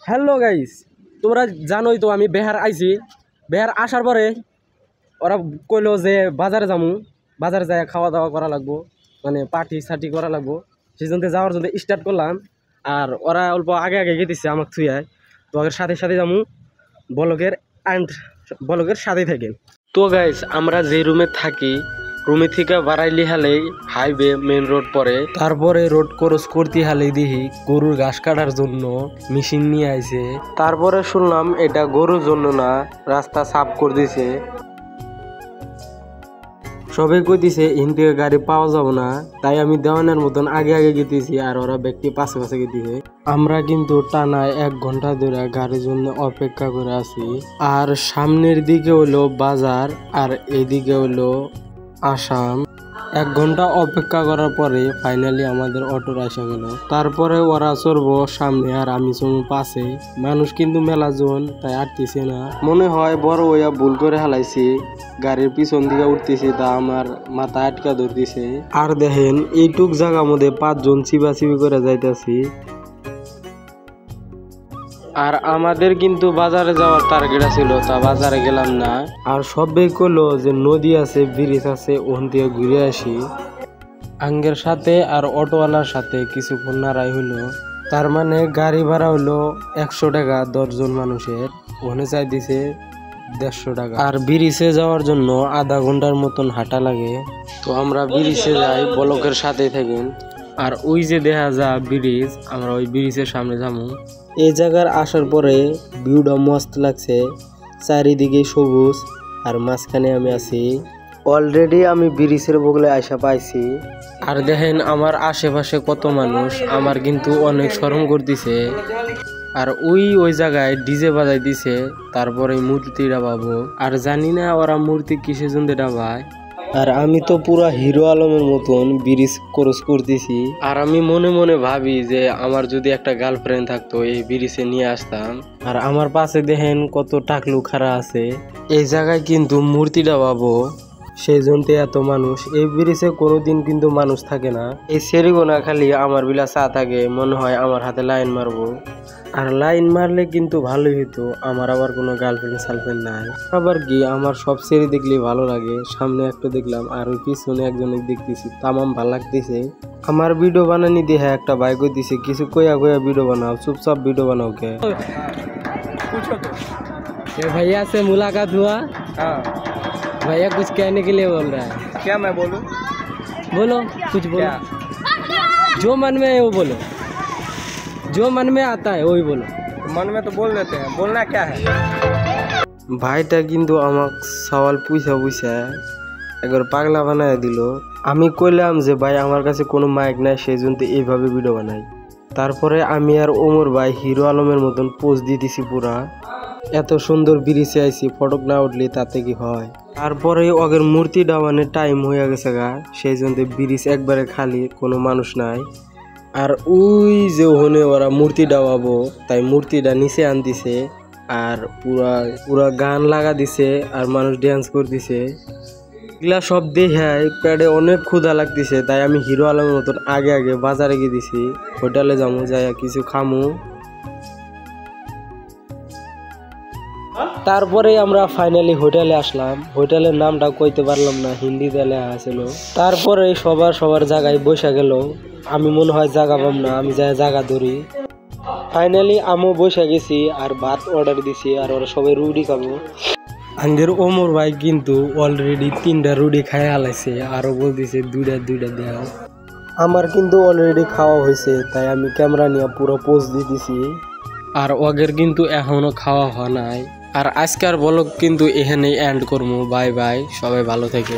Hello guys, তোমরা জানোই তো আমি বিহার আইছি। বিহার আসার পরে ওরা কইলো যে বাজারে যামু, বাজারে যাই খাওয়া দাওয়া করা লাগবো, মানে পার্টি সার্টি করা লাগবো। সেই জন্য যাওয়ার জন্য স্টার্ট করলাম। আর ওরা অল্প আগে আগে গেতেছে আমাকে থুয়ায়, তো ওদের সাথে সাথে যামু বলকের অ্যান্ড বলকের সাথে থেকে। তো গাইস, আমরা যে রুমে থাকি, রুমে থেকে বাড়াইলি হালেই হাইওয়ে মেন রোড পরে, তারপরে রোড ক্রস করতে হালেই দেখি গরুর ঘাস কাটার জন্য মেশিন নিয়ে আইছে। তারপরে শুনলাম এটা গরুর জন্য না, রাস্তা সাফ করে দিছে। সবাই কইতেছে এখান থেকে গাড়ি পাওয়া যাবে না, তাই আমি দেওয়ানের মতন আগে আগে গেতেছি আর ওরা ব্যক্তি পাশে পাশে গেতেছে। আমরা কিন্তু টানা 1 ঘন্টা ধরে গাড়ির জন্য অপেক্ষা করে আছি। আর সামনের দিকে হলো বাজার আর এদিকে হলো আসাম। 1 ঘন্টা অপেক্ষা করার পরে ফাইনালি আমাদের অটো আসা গেল। তারপরে ওরা চড়বো সামনে আর আমি চড়বো পাশে। মানুষ কিন্তু মেলা জন, তাই আটতেছে না। মনে হয় বড় হইয়া ভুল করে হালাইছি, গাড়ির পিছন দিকে উঠতেছি, তা আমার মাথা আটকা ধরতেছে। আর দেখেন এইটুক জায়গার মধ্যে 5 জন চিবাচিবি করে যাইতেছি। আর আমাদের কিন্তু বাজারে যাওয়ার টার্গেট ছিল, তা বাজারে গেলাম না। আর সবাই কইলো যে নদী আছে, ব্রিজ আছে, ওখান থেকে ঘুরে আসি। আঙ্গের সাথে আর অটোওয়ালার সাথে কিছুক্ষণ নাড়াই হইলো। তার মানে গাড়ি ভাড়া হলো 100 টাকা 10 জন মানুষের, ওখানে চাই দিছে 150 টাকা। আর ব্রিজে যাওয়ার জন্য আধা ঘন্টার মতন হাঁটা লাগে। তো আমরা ব্রিজে যাই বলকের সাথে থাকেন। আর ওই যে দেখা যা ব্রিজ, আমরা ওই ব্রিজের সামনে যাবো। এই জায়গার আসার পরে ভিউটা মস্ত লাগছে, চারিদিকে সবুজ আর মাঝখানে আমি আছি। অলরেডি আমি ব্রিজের বগলে আশা পাইছি। আর দেখেন আমার আশেপাশে কত মানুষ, আমার কিন্তু অনেক শরম করতেছে। আর ওই জায়গায় ডিজে বাজাই দিছে, তারপরে মূর্তি ডাবাবো। আর জানি না ওরা মূর্তি কিসের জন্য ডাবায়। আর আমি তো পুরা হিরো আলমের মতন ব্রিজ ক্রস করতেছি। আর আমি মনে মনে ভাবি যে আমার যদি একটা গার্লফ্রেন্ড থাকতো এই ব্রিজে নিয়ে আসতাম। আর আমার পাশে দেখেন কত টাকলু খাড়া আছে। এই জায়গায় কিন্তু মূর্তি ডাবাবো, সেই জন্য এত মানুষ। এই ব্রিজে কোনোদিন কিন্তু মানুষ থাকে না। এই সেরিগোনা খালি আমার বিলা চা থাকে, মনে হয় আমার হাতে লাইন মারবো। আর লাইন মারলে কিন্তু ভালোই হতো, আমার আবার কোনো গার্লফ্রেন্ড সালফ্রেন্ড নাই। আবার কি আমার সব সেরি দেখলে ভালো লাগে। সামনে একটা দেখলাম আর ওই পিছনে একজনের দেখতেছি, তামাম ভালো লাগতেছে। আমার ভিডিও বানানি দিয়ে একটা বাইক দিছে, কিছু কইয়া ভিডিও বানাও, চুপচাপ ভিডিও বানাও কে। भैया से मुलाकात हुआ। हाँ भैया कुछ कहने के लिए बोल रहा है। क्या मैं बोलूं? बोलो कुछ बोलो, जो मन में है वो बोलो, जो मन में आता है वही बोलो। मन में तो बोल देते हैं, बोलना क्या है? ভাইটা কিন্তু আমাক সওয়াল পুইছা একবার পাগলা বানায় দিল। আমি কইলাম যে ভাই আমার কাছে কোনো মাইক নাই, সেই জন্য এইভাবে ভিডিও বানাই। তারপরে আমি আর ওমর ভাই হিরো আলমের মতন পোজ দিতেছি পুরা। এত সুন্দর ব্রিজে আইছি, ফটক না উঠলে তাতে কি হয়। তারপরে ওদের মূর্তি ডাবানের টাইম হয়ে গেছে গা, সেই জন্য ব্রিজ একবারে খালি, কোনো মানুষ নাই। আর ওই যে ওখানে ওরা মূর্তি ডাবাবো, তাই মূর্তিটা নিচে আনতেছে। আর পুরা গান লাগা দিছে আর মানুষ ড্যান্স করতেছে। এগুলা সব দেখে পেটে অনেক ক্ষুধা লাগতেছে, তাই আমি হিরো আলমের মতন আগে আগে বাজারে গিয়ে দিছি। হোটেলে যাবো, যাই কিছু খামু। তারপরে আমরা ফাইনালি হোটেলে আসলাম। হোটেলের নামটা কইতে পারলাম না, হিন্দিতে লেখা আছিল। তারপরে সবার জায়গায় বসে গেল। আমি মনে হয় জায়গা পাম না, আমি যাই জায়গা ধরি। ফাইনালি আমিও বসে গেছি আর ভাত অর্ডার দিছি, আর ওরা সবাই রুটি খাবো। আঙ্গের ওমর ভাই কিন্তু অলরেডি 3টা রুটি খাই হালাইছে, আরো বলতেছে 2টা দেওয়া। আমার কিন্তু অলরেডি খাওয়া হয়েছে, তাই আমি ক্যামেরা নিয়ে পুরো পোজ দিতেছি। আর ওগের কিন্তু এখনো খাওয়া হয় নাই। আর আজকের ব্লগ কিন্তু এখানেই এন্ড করবো। বাই বাই, সবাই ভালো থেকে।